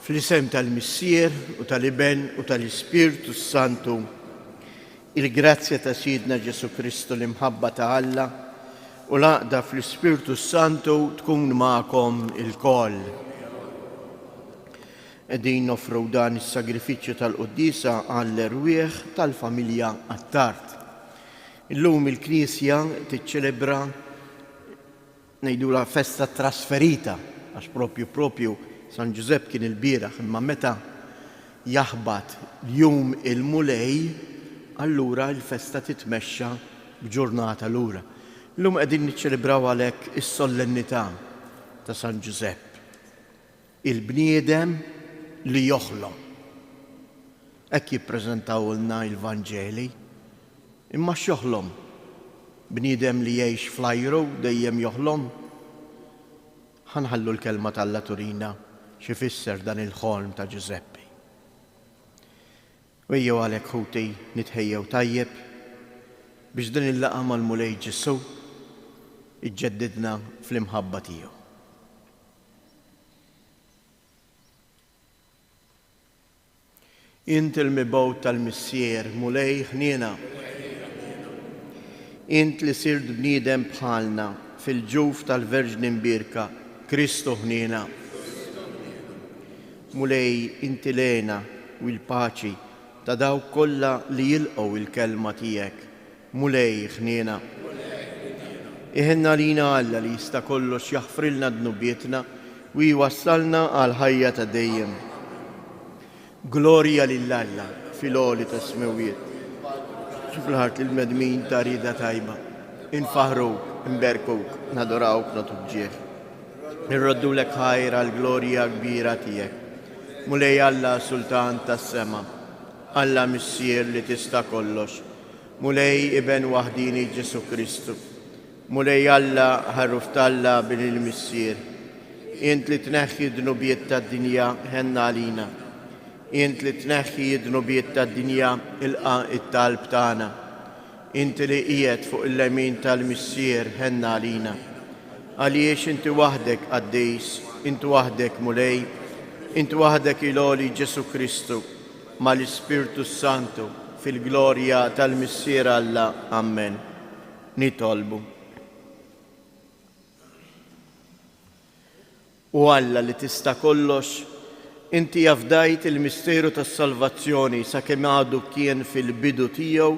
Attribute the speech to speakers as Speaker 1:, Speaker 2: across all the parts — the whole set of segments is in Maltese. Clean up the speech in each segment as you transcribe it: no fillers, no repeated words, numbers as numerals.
Speaker 1: Fl-isem tal-Missier u tal-Iben u tal-Ispirtu Santu, il-grazzja ta' Sidna Ġesu Kristu l-imħabba ta' Alla u l-għaqda fl-Ispirtu Santu tkun ma'kom il-koll. Qegħdin nofru dan is-sagrifiċċju tal-Quddisa għall-erwieħ tal-familja Attart. Illum il-Knisja tiċċelebra ngħidula festa trasferita għax propju San Giuseppe kien il-bieraħ, imma meta jaħbad jum il-mulej, allura l-festa titmexxa b'ġurnata lura. Illum qegħdin niċċelebraw għalhekk is-solennità ta' San Giuseppe, il-bniedem li joħlom. Hekk jippreżentawlna l-Vanġeli, imma x'joħlom? Bniedem li jgħix flajru dejjem joħlom? Ħanħallu l-kelma tal-Alla turina x'ifisser dan il-ħolm ta' Giuseppe. Wejjew għalhekk ħuti nitħejjew tajjeb biex din il-laqgħa mal-mulej Ġesu iġġeddidna fl-imħabba tiegħu. Int il-mibgħut tal-Missier mulej ħniena, int li sirt bniedem bħalna fil-ġuf tal-Verġni Mbierka Kristu ħniena. Mulej inti lena u l-paċi ta' dawk kollha li jilqgħu il-kelma tiegħek. Mulej ħniena. Iħenna lina Alla li jista' kollox jaħfrilna dnubietna u jwassalna għal ħajja ta' dejjem. Glorja lill-Alla fil-għoli ta' smewiet. Fil-ħart il-medmin ta' rida tajba. Infaħruk, imberkuk, nadorawk, natubġieħ. Nirroddulek ħajra l-glorja kbira tiegħek. Mulej Alla Sultan tas-sema, Alla Missier li tista' kollox, mulej Iben waħdini Ġesu Kristu, mulej Alla ħarruf talla bil il-Missier, int li tneħħi d-dnubiet tad-dinja ħenna għalina, int li tneħħi d-dnubiet tad-dinja ilqa it-talb tagħna, int li qiegħed fuq il-lemin tal-Missier ħenna għalina. Għaliex inti waħdek qaddejs, inti waħdek mulej, inti waħdek il-għoli Ġesu Kristu mal-Ispirtu Santu fil-glorja tal-Missier Alla. Amen. Nitolbu. U Alla li tista' kollox, inti jafdajt il-misteru tas-salvazzjoni sakemm għadu kien fil-bidu tiegħu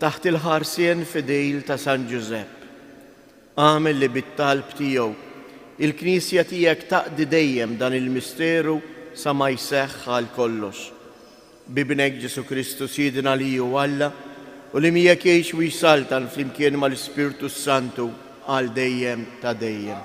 Speaker 1: taħt il-ħarsien fidejl ta' San Giuseppe. Għamel li bit-talb tiegħu il-Knisja tiegħek taqdi dejjem dan il-misteru sa ma jseħħ għal kollox. Bibnek Ġesu Kristu Sidna li hu Alla u li miegħek jgħix u jsaltan flimkien mal-Ispirtu Santu għal dejjem ta' dejjem.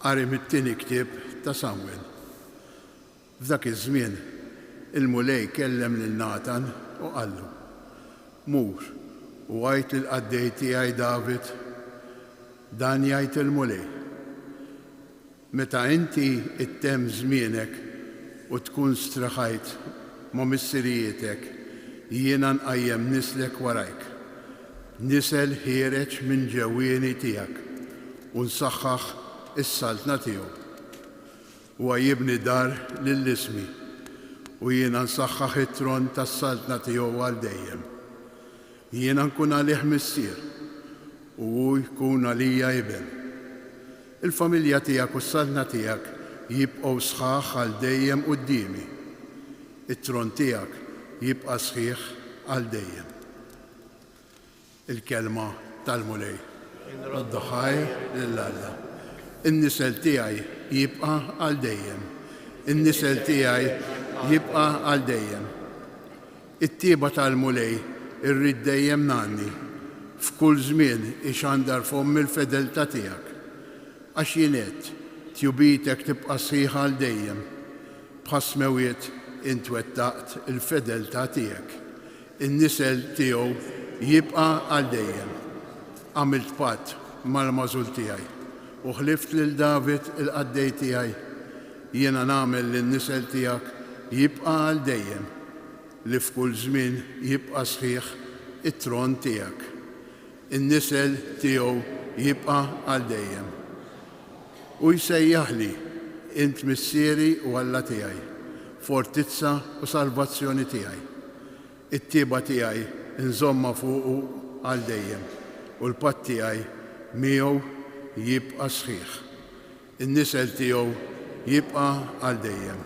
Speaker 2: Qari mit-tieni ktieb ta' Samwel. F'dak iż-żmien il-mulej kellem lil Natan u qallu: Mur u għajt il-qaddej tiegħi David, dan jgħid il-mulej: meta inti ittemm żmienek u tkun straħajt ma' missirietek, jiena nqajjem nislek warajk, nisel ħiereġ minn ġewwieni tiegħek u nsaħħaħ is-saltna tiegħu. Huwa jibni dar lill-ismi u jiena nsaħħaħ it-tron tas-saltna tiegħu għal dejjem. Jiena nkun għalih missier u hu jkun għalija iben. Il-familja tiegħek u s-saltna tiegħek jibqgħu sħaħ għal dejjem qudiemi. It-tron tiegħek jibqa' sħiħ għal dejjem. Il-kelma tal-mulej. Nrodduħaj lill-Alla. In-nisel tiegħi jibqa' għal dejjem. In-nisel tiegħi jibqa' għal dejjem. It-tieba tal-mulej irrid dejjem nanni, f'kull żmien ixandar fomm il-fedeltà tiegħek. Għax jien għedt tjubitek tibqa' sħiħa għal dejjem. B'ħasmewiet int wettaqt il-fedeltà tiegħek. In-nisel tiegħu jibqa' għal dejjem. Għamilt patt mal-mażul tiegħi u ħlift lil David il-qaddej tiegħi. Jiena nagħmel lin-nisel tiegħek jibqa' għal dejjem li f'kull żmien jibqa' sħiħ it-tron tiegħek. In-nisel tiegħu jibqa' għal dejjem. U jsejjaħli int missieri u Alla tiegħi, fortizza u salvazzjoni tiegħi. It-tieba tiegħi nżomma fuqu għal dejjem u l-patt tiegħi miegħu jibqa' sħiħ. In-nisel tiegħu jibqa' għal dejjem.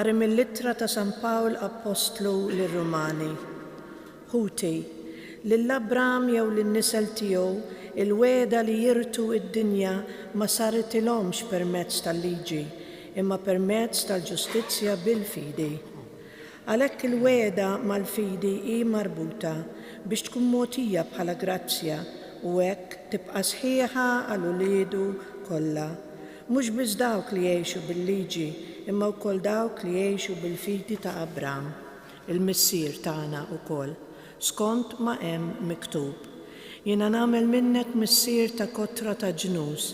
Speaker 3: Qari mill-ittra ta' San Pawl Apostlu lir-Rumani. Ħuti, lill-Abram jew lin-nisel tiegħu il-weda li jirtu id-dinja ma saritilhomx permezz tal-liġi, imma permezz tal-ġustizzja bil-fidi. Għalhekk il-weda mal-fidi hi marbuta biex tkun mogħtija bħala grazzja u hekk tibqa' sħiħa għal uliedu kollha. Mhux biss dawk li jgħixu bil-liġi, imma wkoll dawk li jgħixu bil-fidi ta' Abram, il-missier tagħna wkoll, skont ma hemm miktub. Jiena nagħmel minnek missier ta' kotra ta' ġnus,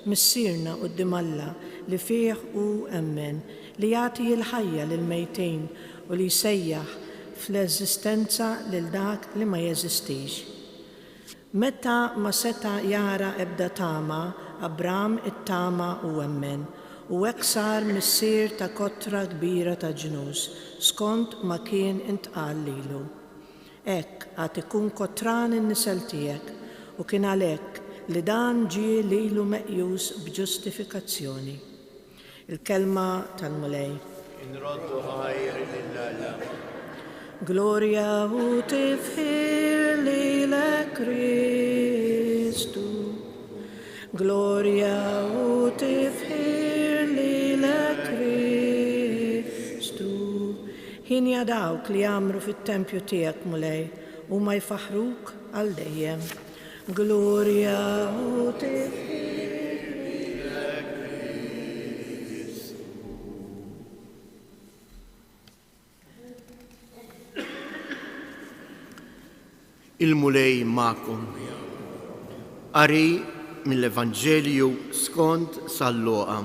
Speaker 3: missierna quddiem Alla li fih hu emmen, li jagħti l-ħajja lil mejtin u li jsejjaħ fl-eżistenza lil dak li ma jeżistix. Meta ma seta jara ebda tama, Abram it-tama u emmen, u hekk sar missier ta' kotra kbira ta' ġnus, skont ma kien intqal lilu. Hekk għad ikun kotran in-nisel tiegħek u kien għalhekk li dan ġie lilu meqjus b'ġustifikazzjoni. Il-kelma tal-mulej.
Speaker 1: Inroddu ħajr lill-Alla.
Speaker 3: Gloria u tifħir lilek Kristu. Gloria u tifħir lilek Kristu. Ħin dawk li jagħmlu fit-tempju tiegħek mulej u ma jfaħruk għal dejjem. Gloria u tifħir lilek Kristu.
Speaker 1: Il-mulej ma'kom. Qari mill-Evanġelju skont San-Luqa.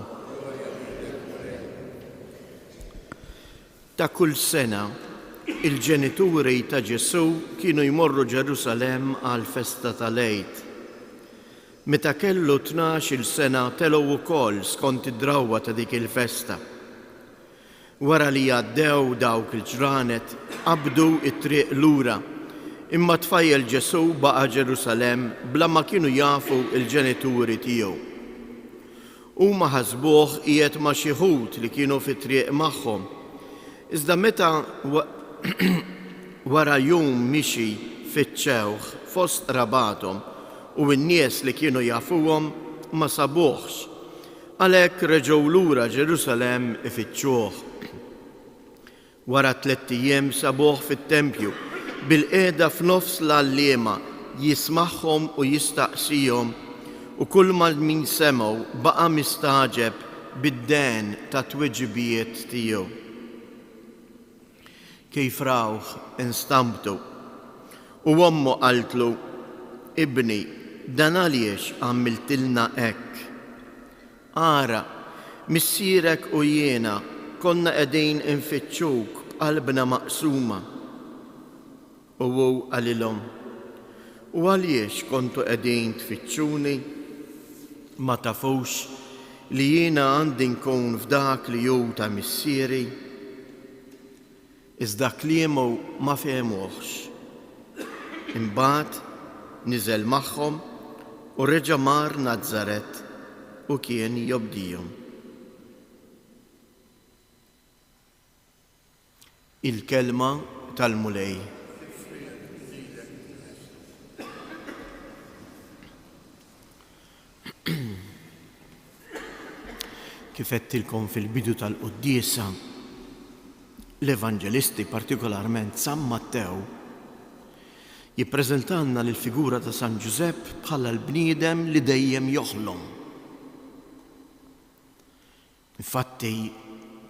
Speaker 1: Ta' kull sena, il-ġenituri ta' Ġesu kienu jmorru Ġerusalemm għal festa tal-Għid. Meta kellu 12 sena telgħu wkoll skont id-drawwa ta' dik il-festa. Wara li għaddew dawk il-ġranet, qabdu it-triq lura. Imma tfajjel Ġesu baqa' Ġerusalem bla ma kienu jafu il-ġenituri tiegħu. Huma ħasbuh qiegħed ma' xi ħud li kienu fit-triq magħhom. Iżda meta wara jum mixi fiċ-ċewħ fost rabathom u n-nies li kienu jafuhom ma sabuhx. Għalhekk reġgħu lura Ġerusalem ifittxuh. Wara 3 ijiem sabuh fit-tempju bil-qiegħda f'nofs l-għalliema jismagħhom u jistaqsihom u kull ma min semgħu baqa' mistaġeb bid-den ta' tweġibiet tiegħu. Kif rawh instamptu u ommu qaltlu, Ibni, dan għaliex għamiltilna hekk? Ara, missierek u jiena konna qegħdin infittxuk b'qalbna maqsuma. U hu għalilhom, u għaliex kontu qegħdin tfittxuni? Ma tafux li jiena għandi nkun f'dak li hu ta' missieri? Iżda kliemu ma fehmuhx. Imbagħad niżel magħhom u reġa' mar Nażaret u kien jobdihom. Il-kelma tal-mulej. Kif għedtilkom fil-bidu tal-quddiesa, l-Evanġelisti, partikolarment San Mattew, jippreżentanna l-figura ta' San Giusepp bħala l-bniedem li dejjem joħlom. Infatti,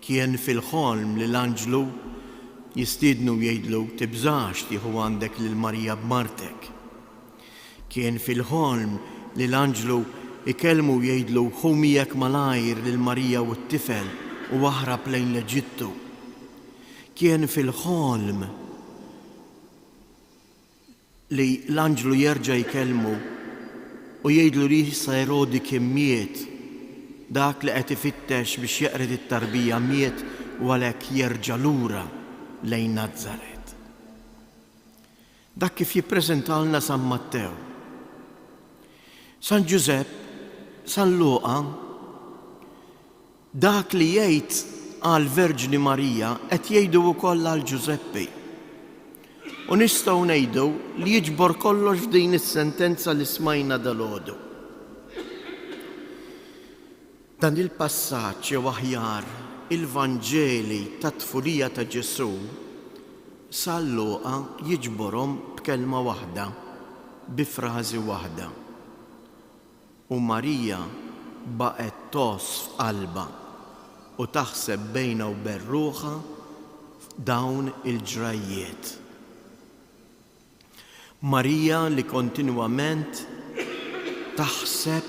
Speaker 1: kien fil-ħolm li l-anġlu jistiednu jgħidlu tibżax tieħu għandek lil Marija b'martek. Kien fil-ħolm li l-anġlu ikellmu jgħidlu ħumijek malajr lil Marija u t-tifel u waħrab lejn l-Eġittu. Kien fil-ħolm li l-anġlu jerġa' jkellmu u jgħidlu li issa Erodi kien miet, dak li qed ifittex biex jeqret it-tarbija miet u għalhekk jerġa' lura lejn Nażaret. Dak kif jippreżentalna San Mattew. San Giuseppe, San Luqa, dak li jgħid għal Verġni Marija qed jgħidu wkoll għal Giuseppi. U nistgħu ngħidu li jiġbor kollox f'din is-sentenza li smajna dalgħodu. Dan il-passaġġ jew aħjar il-Vanġeli tat-tfulija ta' Ġesu San Luqa jiġborhom b'kelma waħda, bi-frażi waħda. U Marija baqgħet tos f'qalba u taħseb bejna u bejn ruħha dawn il-ġrajiet. Marija li kontinwament taħseb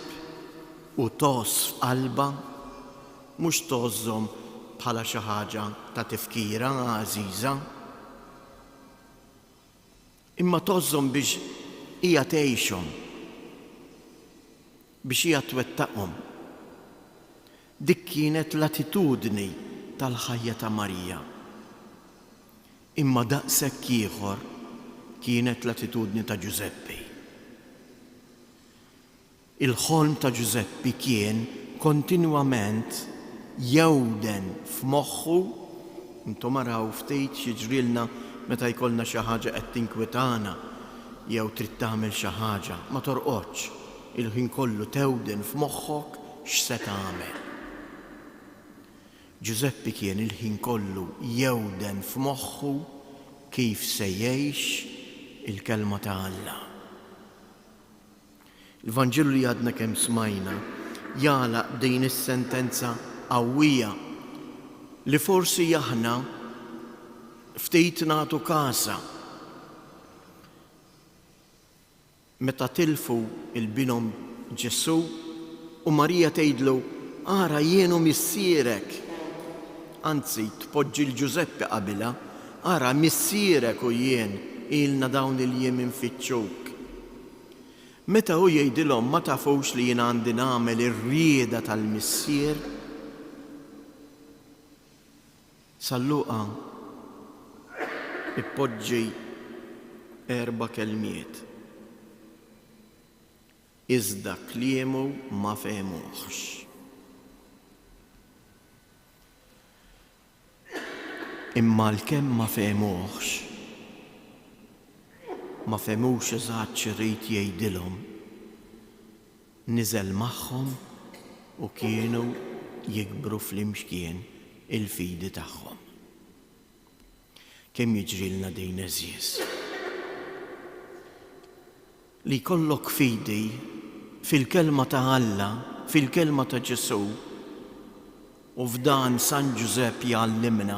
Speaker 1: u tos f'qalba mhux tożżhom bħala xi ħaġa ta' tifkira għażiża, imma tożżhom biex hija tgħixhom, biex hija twettaqhom. Dik kienet l-attitudni tal-ħajja ta' Marija. Imma daqshekk ieħor kienet l-attitudni ta' Giuseppi. Il-ħolm ta' Giuseppi kien kontinwament jewden f'moħħu, intom araw ftit jiġrilna meta jkollna xi ħaġa qed tinkwetana jew trid tagħmel xi ħaġa, ma torqodx, il-ħin kollu tewden f'moħħok x'se tagħmel. Giuseppi kien il-ħin kollu jewden f'moħħu kif se jgħix il-kelma ta' Alla. Il-Vanġelu li għadna kemm smajna jagħlaq din is-sentenza qawwija li forsi aħna ftit nagħtu kasa meta tilfu il-binhom Ġesu u Marija tgħidlu ara jienu missierek, anzi tpoġġi l-Giuseppi qabilha, ara missierek u jien ilna dawn il-jiem infittxuk. Meta hu jgħidilhom ma tafux li jien għandi nagħmel ir-rieda tal-missier, San Luqa ippoġġi 4 kelmiet. Iżda kliemu ma fehmuhx. Imma l-kemm ma fehmuhx, ma fehmux eżatt x'irid jgħidilhom, niżel magħhom u kienu jikbru fl-imxkien il-fidi tagħhom. Kemm jiġrilna din eżjies. Li jkollok fidi fil-kelma ta' Alla, fil-kelma ta' Ġesu, u f'dan San Giuseppe jgħallimna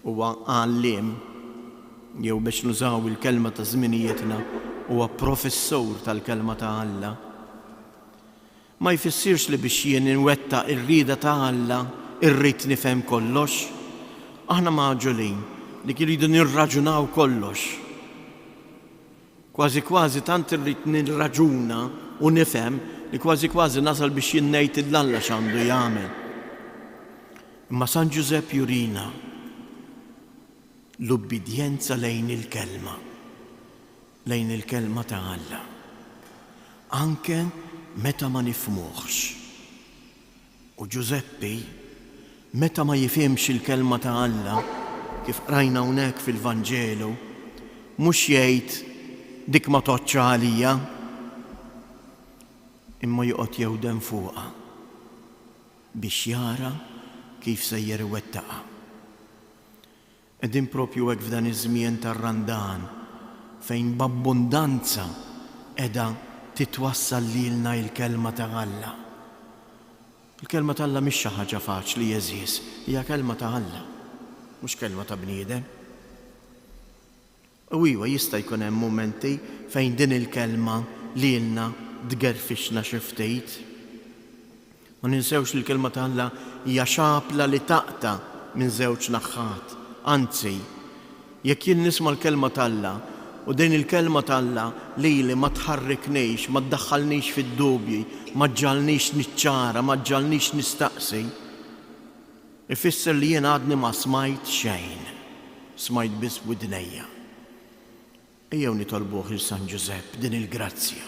Speaker 1: huwa għallim, jew biex nużaw il-kelma ta' żminijietna huwa professur tal-kelma ta' Alla. Ma jfissirx li biex jien inwettaq ir-rieda ta' Alla irrid nifhem kollox. Aħna maġulin li kiridu nirraġunaw kollox. Kważi kważi tant irrid nirraġuna u nifhem li kważi kważi nasal biex jien ngħid id-Alla x'għandu jagħmel. Imma San Giuseppe jurina l-ubbidjenza lejn il-kelma, lejn il-kelma ta' Alla, anke meta ma nifhmuhx. U Giuseppi meta ma jifhimx il-kelma ta' Alla, kif rajna hawnhekk fil-Vanġelu, mhux jgħid dik ma toċċa għalija, imma joqgħod jewden fuqha biex jara kif se jirwettaqa. Qegħdin propju hekk f'dan iż-żmien tar-randan fejn b'abbundanza qiegħda titwassal lilna l-kelma ta' Alla. Il-kelma ta' Alla mhix xi ħaġa faċli jeżies, hija kelma ta' Alla, mhux kelma ta' bniedem. U iva jista' jkun hemm mumenti fejn din il-kelma lilna tgerfixna xi ftit. Ma ninsewx il-kelma ta' Alla hija xapla li taqta minn żewġ naħħat. Anzi, jekk jien nisma' l-kelma ta' Alla u din il-kelma ta' Alla lili ma tħarriknejx, ma tdaħħalnix fid-dubji, ma ġġalnix niċċara, ma ġġalnix nistaqsi, ifisser li jien għadni ma smajt xejn, smajt biss widnejja. Ejjew nitolbuh il San Giuseppe din il-grazzja.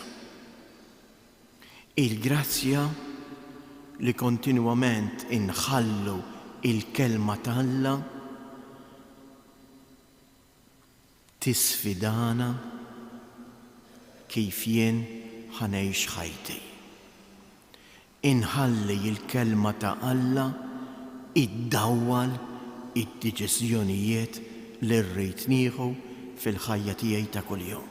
Speaker 1: Il-grazzja li kontinwament inħallu il-kelma ta' Alla tisfidana kif jien ħanejx ħajti. Inħalli il-kelma ta' Alla iddawwal id-deċiżjonijiet li rrid nieħu fil-ħajja tiegħi ta' kuljum.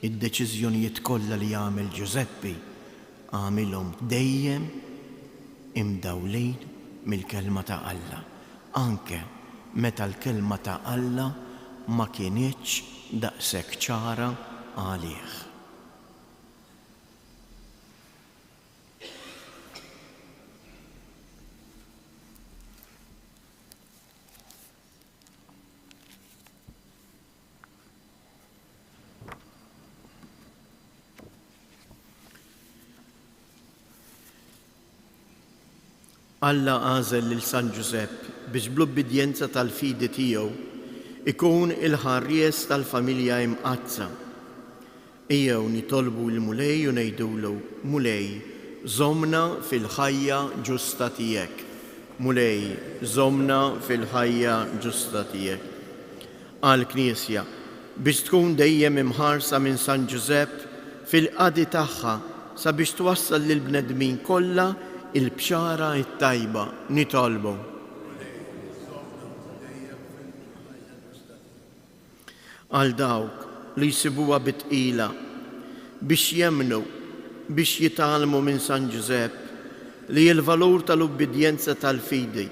Speaker 1: Id-deċiżjonijiet kollha li jagħmel Giuseppe għamilhom dejjem imdawlin mill-kelma ta' Alla, anke meta l-kelma ta' Alla ma kienitx daqshekk ċara għalih. Alla għażel lil San Giuseppe biex bl-ubbidjenza tal-fidi tiegħu ikun il-ħarries tal-familja imqazza. Ejjew nitolbu l-Mulej u ngħidulu: Mulej, żommna fil-ħajja ġusta tiegħek. Mulej, żommna fil-ħajja ġusta tiegħek. Għall-Knisja biex tkun dejjem imħarsa minn San Giuseppe fil-qadi tagħha sabiex twassal lill-bnedmin kollha il-bxara it-tajba nitolbu. Għal dawk li jsibuha bitqila biex jemnu, biex jitalmu minn San Giuseppe li l-valur tal-ubbidjenza tal-fidi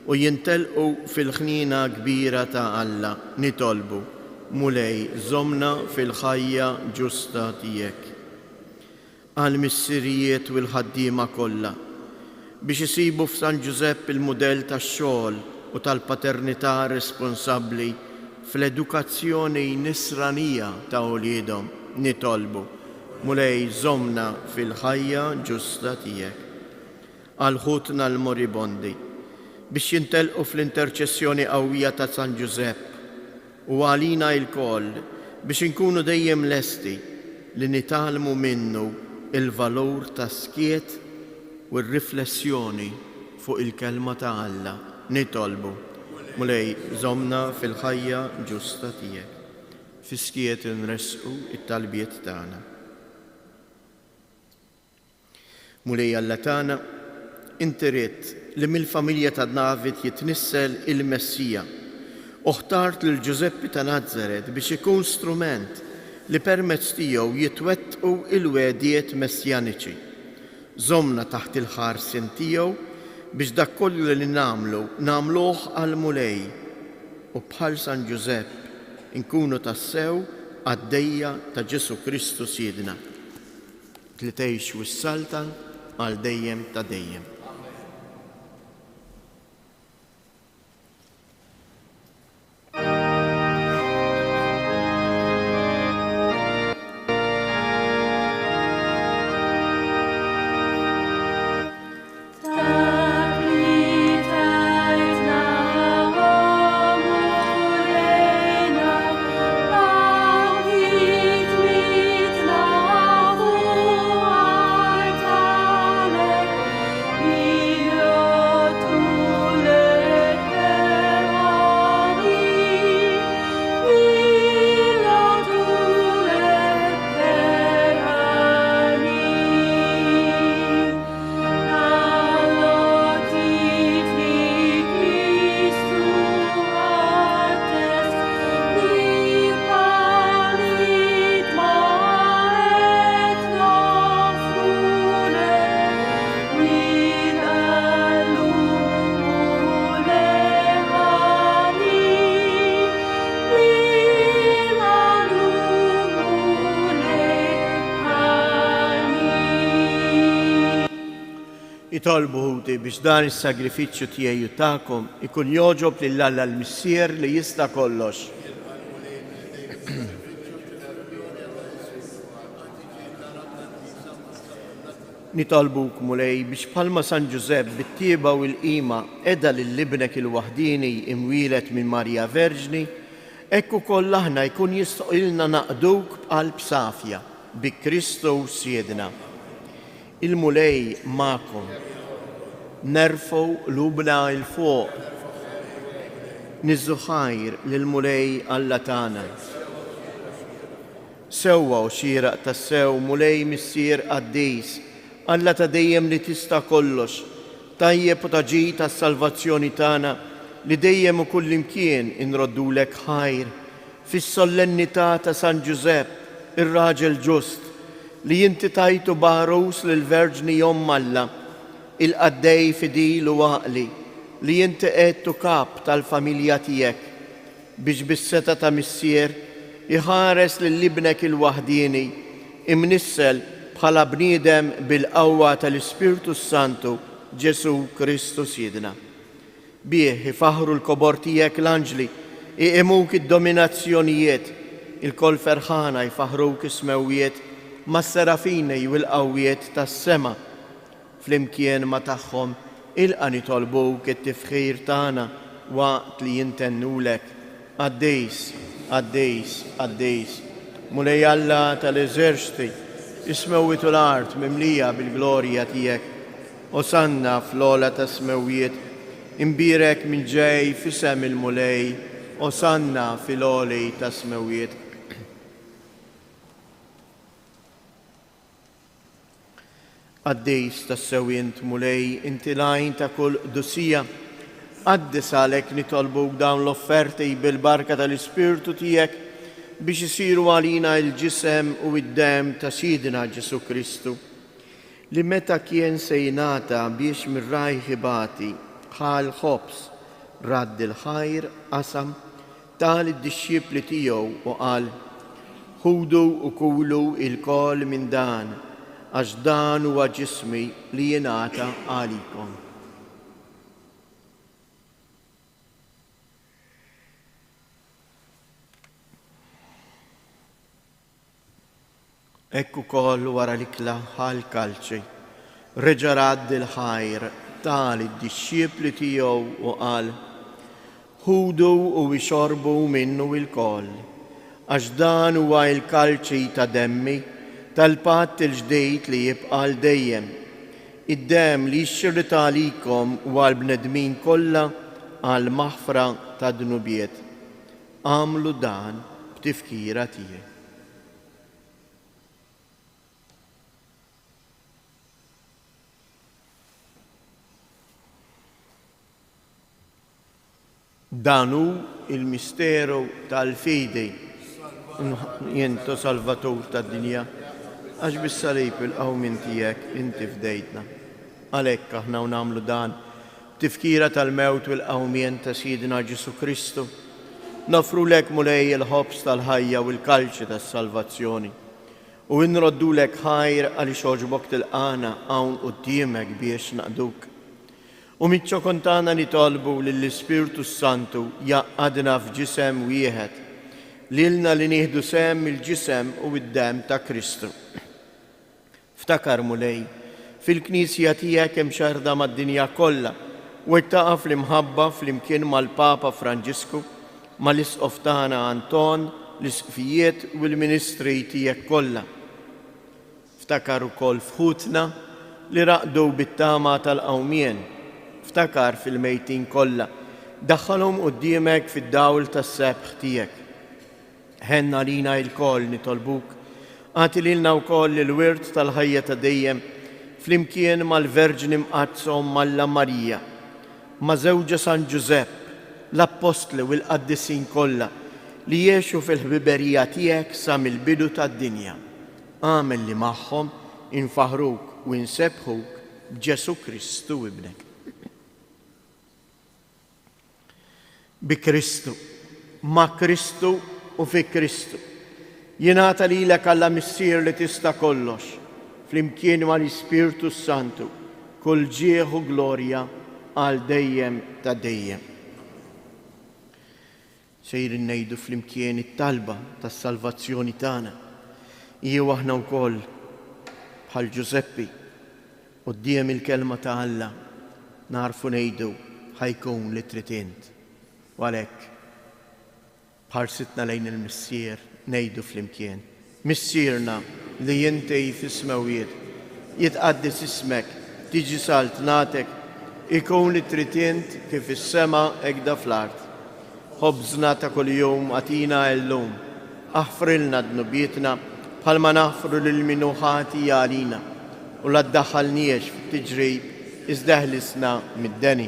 Speaker 1: u jintelqu fil-ħnina kbira ta' Alla nitolbu: Mulej, żommna fil-ħajja ġusta tiegħek. Għal missirijiet u l-ħaddiema kollha biex isibu f'San Giuseppe il-mudell tax-xogħol u tal-paternità responsabbli fl-edukazzjoni nisranija ta' wliedhom nitolbu: Mulej, żommna fil-ħajja ġusta tiegħek. Għal ħutna l-moribondi biex jintelqu fl-interċessjoni qawwija ta' San Giuseppe u għalina l-koll biex inkunu dejjem lesti li nitalmu minnu il-valur ta' skiet u r-riflessjoni fuq il-kelma ta' Alla nitolbu: Mulej, żommna fil-ħajja ġusta tiegħek. Fiskiet nresqu it-talbiet tagħna. Mulej Alla tagħna, inti ridt li mill-familja ta' David jitnissel il-Messija u ħtart lil Giuseppe ta' Nazaret biex ikun strument li permezz tiegħu jitwettqu il-wedijiet messjaniċi. Żommna taħt il-ħarsien tiegħu biex dak kollu li nagħmluh għal Mulej u bħal San Giuseppe inkunu tassew għaddejja ta' Ġesu Kristu Siedna. Li tgħix wis-salta għal dejjem ta' dejjem.
Speaker 4: Thank
Speaker 1: Nitolbu Huti biex dan is-sagrifiċċju tiegħi u tagħkom ikun joġob lil Alla l-Missier li jista' kollox. Nitolbuk mulej biex bħalma San Giuseppe bit-tieba u l-qima edha lill-ibnek il-waħdini imwielet minn Marja Verġni, ekku koll aħna jkun jistoqilna naqduk b'qalb safja bi Kristu siedna. Il-mulej ma'kom, nerfgħu lubna il-fuq, niżżu ħajr lill-mulej Alla tagħna. Sewwa u xieraq tas-sew mulej missier qaddis, Alla ta' dejjem li tista' kollox, tajjeb u taġi tas-salvazzjoni tagħna li dejjem u kullimkien inroddulek ħajr fis-sollennità ta' San Giuseppe, ir-raġel ġust, li jinti tajtu baħrus lill-Verġni Jomm Alla, il-qaddej fidil u għaqli, li jinti għedtu kap tal-familja tiegħek biex bis-seta ta' missier iħares lill-ibnek il-waħdini imnissel bħala bniedem bil-qawwa tal-Ispirtu Santu Ġesu Kristu Siedna. Bih ifaħru l-kobor tiegħek l-anġli, iqimuk id-dominazzjonijiet, il-kol ferħana jfaħruk ismewiet mas-serafini u l-qawwiet tas-sema. Flimkien ma tagħhom ilqa' nitolbuk it-tifħir tagħna waqt li jintennulek. Għaddejs, għaddejs, għaddejs. Mulej Alla tal-eżerċti, ismewwitu l-art mimlija bil-glorja tiegħek. Osanna fl-ola ta' smewiet, imbirek minn ġej fisem il-mulej, osanna fil-oli ta' smewiet. Għaddejs tas-sewint mulej inti lajn ta' kull dusija, għaddis għalek nitolbuk dawn l-offerti bil-barka tal-Ispirtu tiegħek biex isiru għalina il-ġisem u id-dem ta' Sidna Ġesu Kristu, li meta kien se jingħata biex mir-rajħ ibati bħal ħobs radd il-ħajr qasam tal id-dixxipli tiegħu u qal: ħudu u kulu il-kol minn dan, għax dan huwa ġismi li jingħata għalikom. Ekku koll wara l-ikla ħal-kalċi, reġa' radd il-ħajr tal id-dixxipli tiegħu u qal: ħudu u ixorbu minnu il-koll, għax dan huwa l-kalċi ta' demmi tal-patt il-ġdejt li jibqal dejjem. Id-dem li jxirrita għalikom u għal-bnedmin kollha għal maħfra ta' dnubiet. Għamlu dan b'tifkira tiegħek. Danu il-misteru tal-fidi, jentu salvatur tad-dinja, għax bis-salib il-qawmin tiegħek inti fdejtna. Għalhekk aħna nagħmlu dan tifkira tal-mewt u l-qawmien ta' Sidna Ġesu Kristu, nofrulek mulej il-ħobs tal-ħajja u l-kalċi tas-salvazzjoni u nroddulek ħajr għaliex għoġbok tilqana hawn quddiemek biex naqduk. U miċ-ċokontana nitolbu lill-Ispirtu Santu jaqadna f'ġisem wieħed, lilna li nieħdu sem il-ġisem u id-dem ta' Kristu. Ftakar mulej, fil-Knisja tiegħek hemm xarda mad-dinja kollha u ittaqa' fl-imħabba flimkien mal-Papa Franġisku, mal-Isqof tagħna Anton, l-isqfijiet u l-ministri tiegħek kollha. Ftakar ukoll fħutna li raqdu bit-tama tal-qawmien, ftakar fil-mejtin kollha, daħħalhom quddiemek fid-dawl tas-sebħ tiegħek. Ħenna lina l-koll nitolbuk, għati lilna wkoll il-wirt tal-ħajja ta' dejjem flimkien mal-Verġni mqazzhom Malla Marija, ma' żewġa San Giuseppe, l-Apostli u l-Qaddisin kollha li jgħixu fil-ħbiberija tiegħek sa mill-bidu tad-dinja. Għamel li magħhom infaħruk u nsebħuk b'Ġesu Kristu ibnek. Bi Kristu, ma' Kristu u fi Kristu, jingħata lilek Alla missier li tista' kollox, flimkien mal-Ispirtu Santu, kull ġieħ u glorja għal dejjem ta' dejjem. Sejrin ngħidu flimkien it-talba tas-salvazzjoni tagħna. Jew aħna wkoll bħal Giuseppi quddiem il-kelma ta' Alla narfu ngħidu ħajkun li trid int. U għalhekk bħarsitna lejn il-Missier ngħidu flimkien. Missierna li jintej fis-smawiet, jitqaddis ismek, tiġi salt natek, ikun li trid int kif is-sema hekk fl-art. Ħobżna ta' kuljum għatina llum, aħfrilna dnubietna bħalma naħfru lil min ħati għalina u la ddaħħalniex fit-tiġrib iżda eħlisna mid-deni.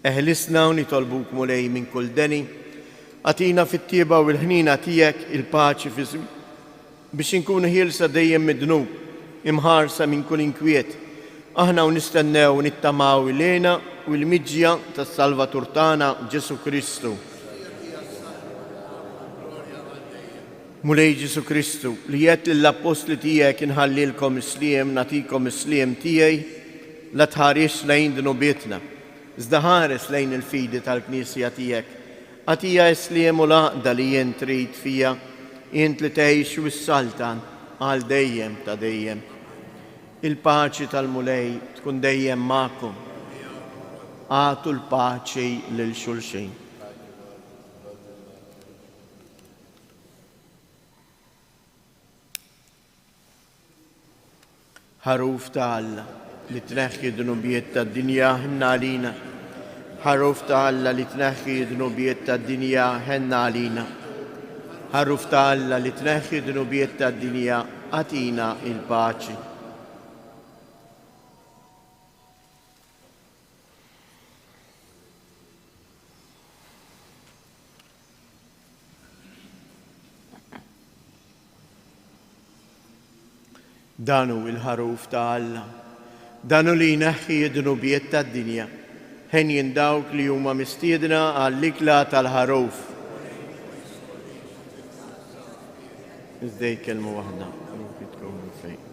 Speaker 1: Eħlisna u nitolbuk mulej minn kull deni, għatina fit-tieba u l-ħnina tiegħek il-paċi fi biex inkunu ħielsa dejjem mid-dnub, imħarsa minn kull inkwiet. Aħna u nistennew nittamaw ilena u l-miġja tas-Salvatur tagħna Ġesu Kristu. Mulej Ġesu Kristu li jgħid lill-apostli tiegħek inħallilkom isliem nagħtikom isliem tiegħi la tħares lejn dnubietna, iżda ħares lejn il-fidi tal-Knisja tiegħek. Għatija isliem u laqda li jien trid fija, int li tgħix wis-saltan għal dejjem ta' dejjem. Il-paċi tal-mulej tkun dejjem magħkom. Għatu l-paċi lil xulxin. Ħaruf ta' Alla li tneħħi dnubiet tad-dinja ħenna għalina. Ħaruf ta' Alla li tneħħi dnubiet tad-dinja ħenna għalina. Ħaruf ta' Alla li tneħħi dnubiet tad-dinja għatina il-paċi. Danu il-ħaruf ta' Alla, danu li jneħħi d-dnubiet tad-dinja, ħen jindawk li huma mistiedna għall-ikla tal-ħaruf. Iżdej kelma waħda, mumkin tkun fejn.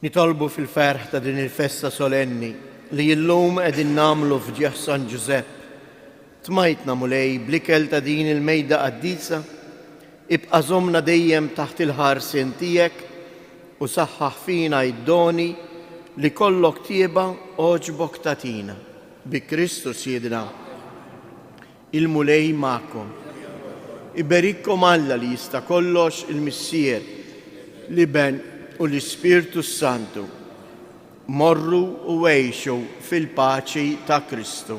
Speaker 1: Nitolbu fil-ferħ ta' din il-festa solenni li jillum qegħdin namlu f'ġieħ San Giuseppe. Tmajtna mulej blikel ta' din il-mejda qaddisa, ibqa' żommna dejjem taħt il-ħarsien tiegħek u saħħaħ fina id-doni li kollok tieba oġbok tatina. Bi Kristus Siedna. Il-mulej ma'kom. Iberikkom Alla li jista' kollox il-Missier li ben u l-Ispirtu Santu. Morru u għejxu fil-paċi ta' Kristu.